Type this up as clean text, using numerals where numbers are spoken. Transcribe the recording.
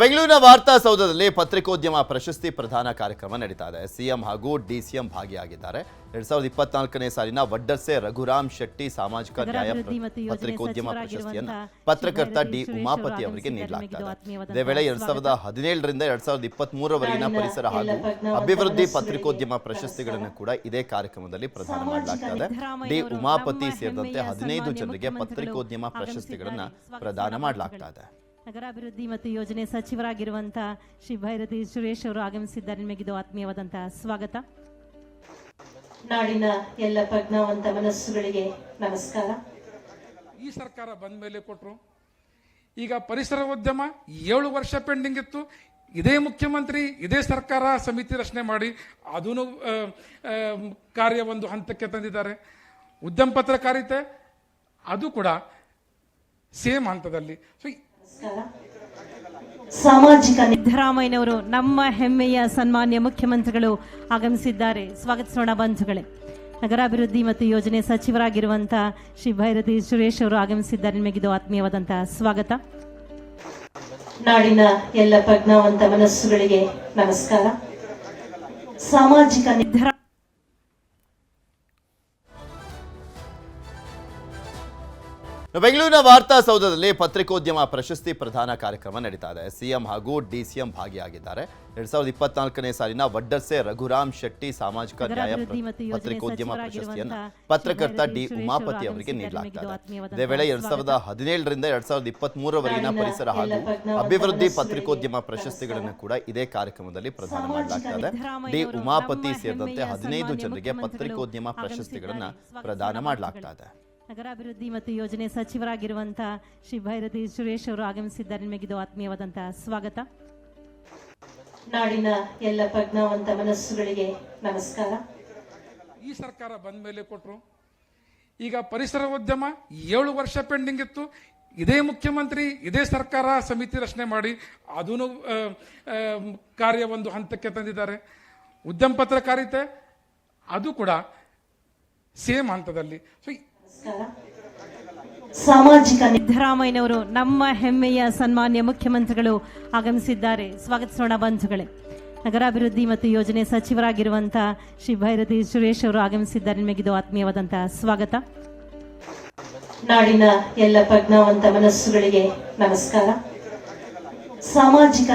ಬೆಂಗಳೂರಿನ ವಾರ್ತಾ ಸೌಧದಲ್ಲಿ ಪತ್ರಿಕೋದ್ಯಮ ಪ್ರಶಸ್ತಿ ಪ್ರದಾನ ಕಾರ್ಯಕ್ರಮ ನಡೀತಾ ಇದೆ. ಸಿಎಂ ಹಾಗೂ ಡಿಸಿಎಂ ಭಾಗಿಯಾಗಿದ್ದಾರೆ. 2024ನೇ ಸಾಲಿನ ವಡ್ಡರ್ಸೆ ರಘುರಾಮ್ ಶೆಟ್ಟಿ ಸಾಮಾಜಿಕ ನ್ಯಾಯ ಪತ್ರಿಕೋದ್ಯಮ ಪ್ರಶಸ್ತಿಯನ್ನು ಪತ್ರಕರ್ತ ಡಿ ಉಮಾಪತಿ ಅವರಿಗೆ ನೀಡಲಾಗುತ್ತದೆ. ಇದೇ ವೇಳೆ 2017ರಿಂದ 2023ರವರೆಗಿನ ಪರಿಸರ ಹಾಗೂ ಅಭಿವೃದ್ಧಿ ಪತ್ರಿಕೋದ್ಯಮ ಪ್ರಶಸ್ತಿಗಳನ್ನು ಕೂಡ ಇದೇ ಕಾರ್ಯಕ್ರಮದಲ್ಲಿ ಪ್ರದಾನ ಮಾಡಲಾಗುತ್ತದೆ. ಡಿ ಉಮಾಪತಿ ಸೇರಿದಂತೆ 15 ಜನರಿಗೆ ಪತ್ರಿಕೋದ್ಯಮ ಪ್ರಶಸ್ತಿಗಳನ್ನು ಪ್ರದಾನ ಮಾಡಲಾಗುತ್ತದೆ. ನಗರಾಭಿವೃದ್ಧಿ ಮತ್ತು ಯೋಜನೆ ಸಚಿವರಾಗಿರುವಂತಹ ಶ್ರೀ ಭೈರತಿ ಸುರೇಶ್ ಅವರು ಆಗಮಿಸಿದ್ದಾರೆ. ನಿಮಗಿದು ಆತ್ಮೀಯವಾದಂತಹ ಸ್ವಾಗತ. ನಾಡಿನ ಎಲ್ಲ ಪ್ರಜ್ಞಾವಂತ ಮನಸ್ಸುಗಳಿಗೆ ನಮಸ್ಕಾರ. ಈ ಸರ್ಕಾರ ಬಂದ ಮೇಲೆ ಕೊಟ್ಟರು. ಈಗ ಪರಿಸರ ಉದ್ಯಮ 7 ವರ್ಷ ಪೆಂಡಿಂಗ್ ಇತ್ತು. ಇದೇ ಮುಖ್ಯಮಂತ್ರಿ ಇದೇ ಸರ್ಕಾರ ಸಮಿತಿ ರಚನೆ ಮಾಡಿ ಅದನ್ನು ಕಾರ್ಯ ಒಂದು ಹಂತಕ್ಕೆ ತಂದಿದ್ದಾರೆ. ಉದ್ಯಮ ಪತ್ರಕಾರಿತೆ ಅದು ಕೂಡ ಸೇಮ್ ಹಂತದಲ್ಲಿ. ಸಾಮಾಜಿಕ ಸಿದ್ದರಾಮಯ್ಯನವರು ನಮ್ಮ ಹೆಮ್ಮೆಯ ಸನ್ಮಾನ್ಯ ಮುಖ್ಯಮಂತ್ರಿಗಳು ಆಗಮಿಸಿದ್ದಾರೆ. ಸ್ವಾಗತಿಸೋಣ ಬಂಧುಗಳೇ. ನಗರಾಭಿವೃದ್ಧಿ ಮತ್ತು ಯೋಜನೆ ಸಚಿವರಾಗಿರುವಂತಹ ಶ್ರೀ ಭೈರತಿ ಸುರೇಶ್ ಅವರು ಆಗಮಿಸಿದ್ದಾರೆ. ನಿಮಗಿದು ಆತ್ಮೀಯವಾದಂತಹ ಸ್ವಾಗತ. ನಾಡಿನ ಎಲ್ಲ ಪ್ರಜ್ಞಾವಂತ ಮನಸ್ಸುಗಳಿಗೆ ನಮಸ್ಕಾರ. ಸಾಮಾಜಿಕ ಬೆಂಗಳೂರಿನ ವಾರ್ತಾ ಸೌಧದಲ್ಲಿ ಪತ್ರಿಕೋದ್ಯಮ ಪ್ರಶಸ್ತಿ ಪ್ರದಾನ ಕಾರ್ಯಕ್ರಮ ನಡೀತಾ ಇದೆ. ಸಿಎಂ ಹಾಗೂ ಡಿಸಿಎಂ ಭಾಗಿಯಾಗಿದ್ದಾರೆ. 2024ನೇ ಸಾಲಿನ ವಡ್ಡರ್ಸೆ ರಘುರಾಮ್ ಶೆಟ್ಟಿ ಸಾಮಾಜಿಕ ನ್ಯಾಯ ಪತ್ರಿಕೋದ್ಯಮ ಪ್ರಶಸ್ತಿಯನ್ನು ಪತ್ರಕರ್ತ ಡಿ ಉಮಾಪತಿ ಅವರಿಗೆ ನೀಡಲಾಗುತ್ತದೆ. ಇದೇ ವೇಳೆ 2017ರಿಂದ 2023ರವರೆಗಿನ ಪರಿಸರ ಹಾಗೂ ಅಭಿವೃದ್ಧಿ ಪತ್ರಿಕೋದ್ಯಮ ಪ್ರಶಸ್ತಿಗಳನ್ನು ಕೂಡ ಇದೇ ಕಾರ್ಯಕ್ರಮದಲ್ಲಿ ಪ್ರದಾನ ಮಾಡಲಾಗುತ್ತದೆ. ಡಿ ಉಮಾಪತಿ ಸೇರಿದಂತೆ 15 ಜನರಿಗೆ ಪತ್ರಿಕೋದ್ಯಮ ಪ್ರಶಸ್ತಿಗಳನ್ನು ಪ್ರದಾನ ಮಾಡಲಾಗುತ್ತದೆ. ನಗರಾಭಿವೃದ್ಧಿ ಮತ್ತು ಯೋಜನೆ ಸಚಿವರಾಗಿರುವಂತಹ ಶ್ರೀ ಭೈರತಿ ಸುರೇಶ್ ಅವರು ಆಗಮಿಸಿದ್ದಾರೆ. ನಿಮಗಿದು ಆತ್ಮೀಯವಾದಂತಹ ಸ್ವಾಗತ. ನಾಡಿನ ಎಲ್ಲ ಪ್ರಜ್ಞಾವಂತ ಮನಸ್ಸುಗಳಿಗೆ ನಮಸ್ಕಾರ. ಈ ಸರ್ಕಾರ ಬಂದ ಮೇಲೆ ಕೊಟ್ಟರು. ಈಗ ಪರಿಸರ ಉದ್ಯಮ 7 ವರ್ಷ ಪೆಂಡಿಂಗ್ ಇತ್ತು. ಇದೇ ಮುಖ್ಯಮಂತ್ರಿ ಇದೇ ಸರ್ಕಾರ ಸಮಿತಿ ರಚನೆ ಮಾಡಿ ಅದನ್ನು ಕಾರ್ಯ ಒಂದು ಹಂತಕ್ಕೆ ತಂದಿದ್ದಾರೆ. ಉದ್ಯಮ ಪತ್ರಕಾರಿತೆ ಅದು ಕೂಡ ಸೇಮ್ ಹಂತದಲ್ಲಿ. ಸಾಮಾಜಿಕ ಸಿದ್ದರಾಮಯ್ಯನವರು ನಮ್ಮ ಹೆಮ್ಮೆಯ ಸನ್ಮಾನ್ಯ ಮುಖ್ಯಮಂತ್ರಿಗಳು ಆಗಮಿಸಿದ್ದಾರೆ. ಸ್ವಾಗತಿಸೋಣ ಬಂಧುಗಳೇ. ನಗರಾಭಿವೃದ್ಧಿ ಮತ್ತು ಯೋಜನೆ ಸಚಿವರಾಗಿರುವಂತಹ ಶ್ರೀ ಭೈರತಿ ಸುರೇಶ್ ಅವರು ಆಗಮಿಸಿದ್ದಾರೆ. ನಿಮಗಿದು ಆತ್ಮೀಯವಾದಂತಹ ಸ್ವಾಗತ. ನಾಡಿನ ಎಲ್ಲ ಪ್ರಜ್ಞಾವಂತ ಮನಸ್ಸುಗಳಿಗೆ ನಮಸ್ಕಾರ. ಸಾಮಾಜಿಕ